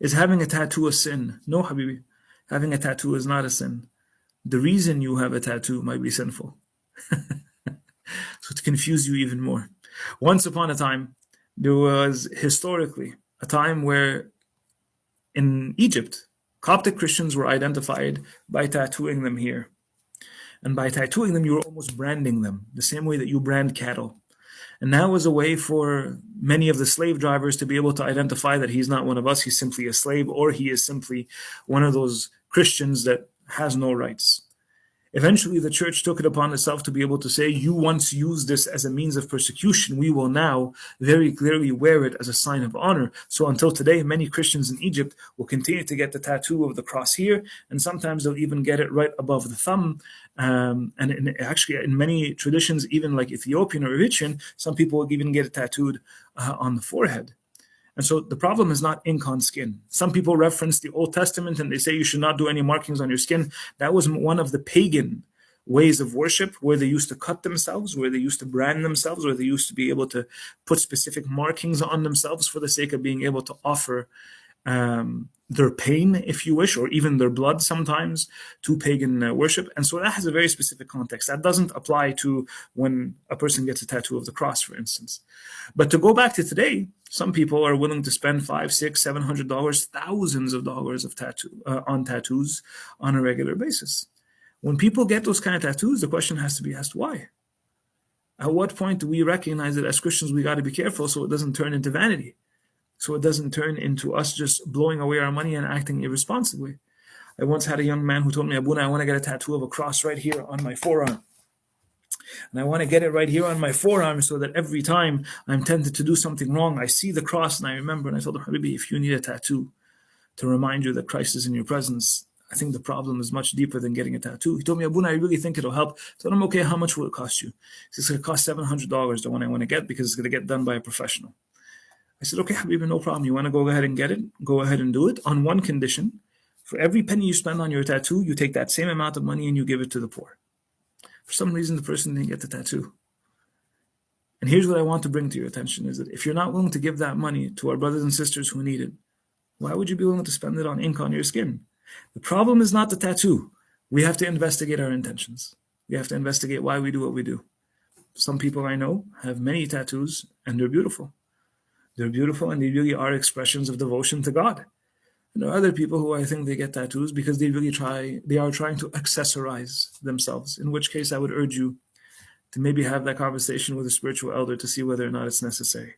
Is having a tattoo a sin? No, Habibi. Having a tattoo is not a sin. The reason you have a tattoo might be sinful. So to confuse you even more. Once upon a time, there was historically a time where in Egypt, Coptic Christians were identified by tattooing them here. And by tattooing them, you were almost branding them, the same way that you brand cattle. And that was a way for many of the slave drivers to be able to identify that he's not one of us, he's simply a slave, or he is simply one of those Christians that has no rights. Eventually, the church took it upon itself to be able to say, you once used this as a means of persecution. We will now very clearly wear it as a sign of honor. So until today, many Christians in Egypt will continue to get the tattoo of the cross here, and sometimes they'll even get it right above the thumb. Actually, in many traditions, even like Ethiopian or Eritrean, some people will even get it tattooed on the forehead. And so the problem is not ink on skin. Some people reference the Old Testament and they say you should not do any markings on your skin. That was one of the pagan ways of worship, where they used to cut themselves, where they used to brand themselves, where they used to be able to put specific markings on themselves for the sake of being able to offer their pain, if you wish, or even their blood sometimes to pagan worship. And so that has a very specific context. That doesn't apply to when a person gets a tattoo of the cross, for instance. But to go back to today, some people are willing to spend $500, $600, $700, thousands of dollars of on tattoos on a regular basis. When people get those kind of tattoos, the question has to be asked, why? At what point do we recognize that as Christians we got to be careful so it doesn't turn into vanity? So it doesn't turn into us just blowing away our money and acting irresponsibly. I once had a young man who told me, Abuna, I want to get a tattoo of a cross right here on my forearm. And I want to get it right here on my forearm so that every time I'm tempted to do something wrong, I see the cross and I remember. And I told him, Habibi, if you need a tattoo to remind you that Christ is in your presence, I think the problem is much deeper than getting a tattoo. He told me, Abuna, I really think it'll help. I told him, okay, how much will it cost you? He said, it's going to cost $700, the one I want to get, because it's going to get done by a professional. I said, okay, Habibi, no problem. You want to go ahead and get it? Go ahead and do it on one condition. For every penny you spend on your tattoo, you take that same amount of money and you give it to the poor. For some reason, the person didn't get the tattoo. And here's what I want to bring to your attention is that if you're not willing to give that money to our brothers and sisters who need it, why would you be willing to spend it on ink on your skin? The problem is not the tattoo. We have to investigate our intentions. We have to investigate why we do what we do. Some people I know have many tattoos and they're beautiful. They're beautiful and they really are expressions of devotion to God. And there are other people who I think they get tattoos because they are trying to accessorize themselves, in which case I would urge you to maybe have that conversation with a spiritual elder to see whether or not it's necessary.